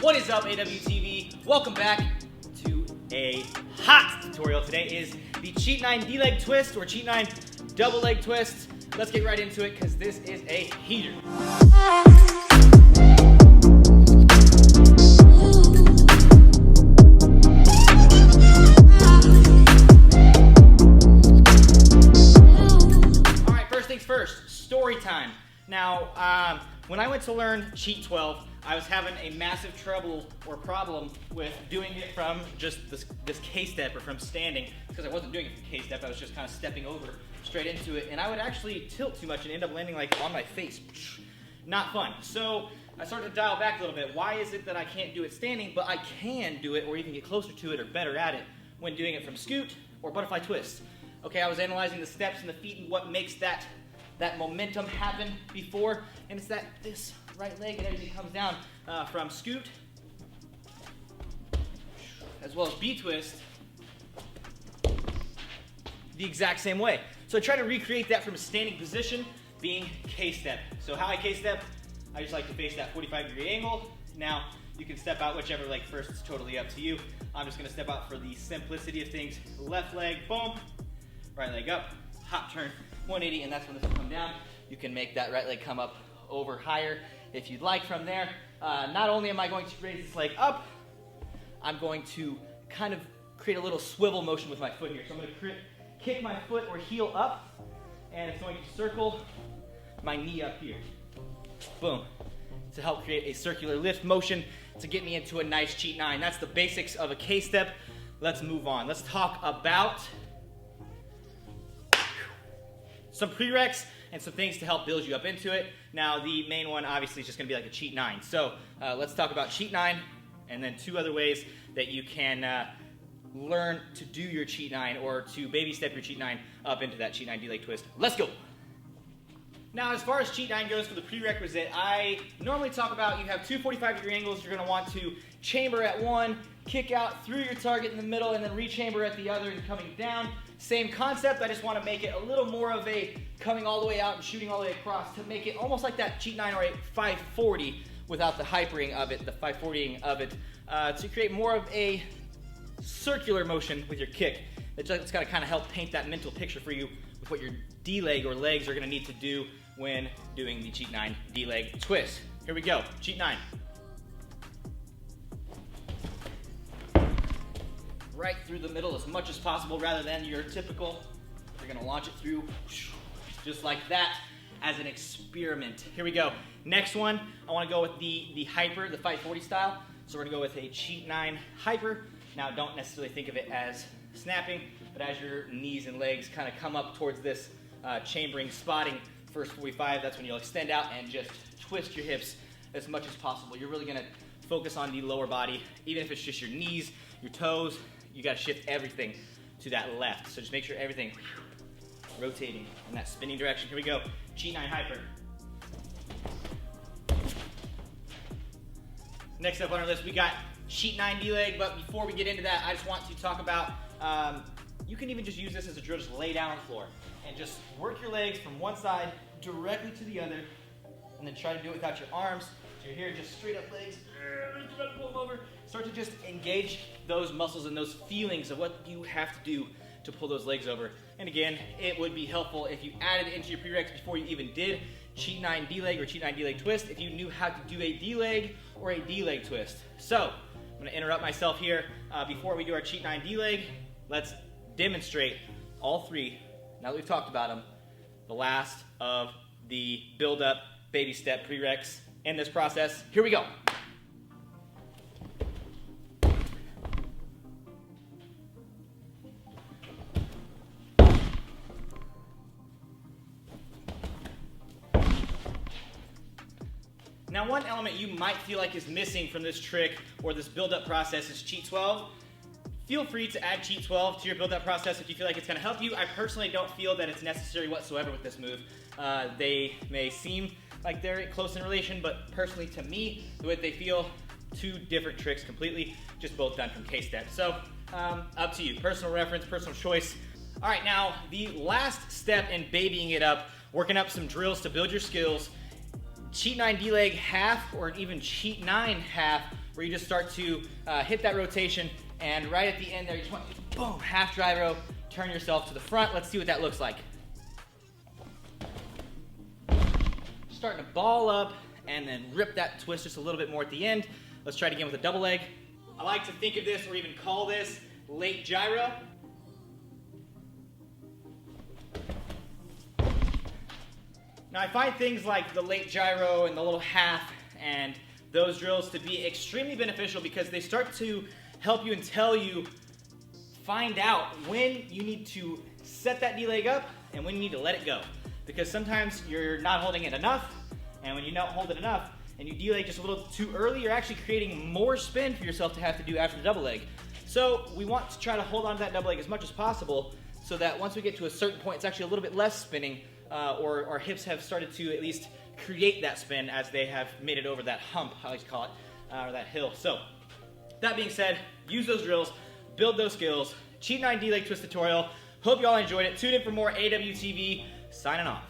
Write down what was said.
What is up, AWTV? Welcome back to a hot tutorial. Today is the Cheat 9 D-leg twist or Cheat 9 double leg twist. Let's get right into it because this is a heater. All right, first things first, story time. Now, when I went to learn Cheat 12, I was having a massive trouble or problem with doing it from just this K-step or from standing, because I wasn't doing it from K-step. I was just kind of stepping over straight into it, and I would actually tilt too much and end up landing like on my face. Not fun. So I started to dial back a little bit. Why is it that I can't do it standing, but I can do it or even get closer to it or better at it when doing it from scoot or butterfly twist? Okay, I was analyzing the steps and the feet and what makes that momentum happen before, and it's that this right leg and everything comes down from scoot as well as B-twist the exact same way. So I try to recreate that from a standing position being K-step. So how I K-step, I just like to face that 45-degree angle. Now you can step out whichever leg first, it's totally up to you. I'm just gonna step out for the simplicity of things. Left leg, boom, right leg up, hop turn, 180, and that's when this will come down. You can make that right leg come up over higher if you'd like from there. Not only am I going to raise this leg up, I'm going to kind of create a little swivel motion with my foot here. So I'm going to kick my foot or heel up, and it's going to circle my knee up here. Boom. To help create a circular lift motion to get me into a nice Cheat 9. That's the basics of a K-step. Let's move on. Let's talk about some prereqs and some things to help build you up into it. Now, the main one obviously is just gonna be like a Cheat 9. So let's talk about Cheat 9 and then two other ways that you can learn to do your Cheat 9 or to baby step your Cheat 9 up into that Cheat 9 D-leg twist. Let's go. Now, as far as Cheat 9 goes for the prerequisite, I normally talk about you have two 45-degree angles. You're gonna want to chamber at one, kick out through your target in the middle, and then rechamber at the other and coming down. Same concept, I just want to make it a little more of a coming all the way out and shooting all the way across to make it almost like that Cheat 9 or a 540 without the hypering of it, the 540ing of it, to create more of a circular motion with your kick. It's going to kind of help paint that mental picture for you with what your D-leg or legs are going to need to do when doing the Cheat 9 D-leg twist. Here we go, Cheat 9. Right through the middle as much as possible rather than your typical. You're gonna launch it through just like that as an experiment. Here we go. Next one, I wanna go with the hyper, the 540 style. So we're gonna go with a Cheat 9 hyper. Now don't necessarily think of it as snapping, but as your knees and legs kind of come up towards this chambering, spotting first 45, that's when you'll extend out and just twist your hips as much as possible. You're really gonna focus on the lower body, even if it's just your knees, your toes. You gotta shift everything to that left. So just make sure everything rotating in that spinning direction. Here we go, Cheat 9 hyper. Next up on our list, we got Cheat 9 D-leg, but before we get into that, I just want to talk about, you can even just use this as a drill, just lay down on the floor and just work your legs from one side directly to the other, and then try to do it without your arms. So you're here, just straight up legs, pull them over. Start to just engage those muscles and those feelings of what you have to do to pull those legs over. And again, it would be helpful if you added it into your prereqs before you even did Cheat 9 D-leg or Cheat 9 D-leg twist, if you knew how to do a D-leg or a D-leg twist. So, I'm gonna interrupt myself here. Before we do our Cheat 9 D-leg, let's demonstrate all three, now that we've talked about them, the last of the build-up baby step prereqs in this process. Here we go. Now, one element you might feel like is missing from this trick or this build-up process is Cheat 12. Feel free to add Cheat 12 to your build-up process if you feel like it's gonna help you. I personally don't feel that it's necessary whatsoever with this move. They may seem like they're close in relation, but personally to me, the way they feel, two different tricks completely, just both done from K-step. So, up to you, personal reference, personal choice. All right, now the last step in babying it up, working up some drills to build your skills, cheat 9 D-leg half, or even cheat 9 half, where you just start to hit that rotation, and right at the end there, you just want to, boom, half gyro, turn yourself to the front. Let's see what that looks like. Starting to ball up, and then rip that twist just a little bit more at the end. Let's try it again with a double leg. I like to think of this, or even call this, late gyro. Now I find things like the late gyro and the little half and those drills to be extremely beneficial because they start to help you and tell you, find out when you need to set that D-leg up and when you need to let it go. Because sometimes you're not holding it enough, and when you don't hold it enough and you D-leg just a little too early, you're actually creating more spin for yourself to have to do after the double leg. So we want to try to hold on to that double leg as much as possible so that once we get to a certain point, it's actually a little bit less spinning, or our hips have started to at least create that spin as they have made it over that hump, I like to call it, or that hill. So that being said, use those drills, build those skills. Cheat 9 D-leg twist tutorial. Hope you all enjoyed it. Tune in for more AWTV. Signing off.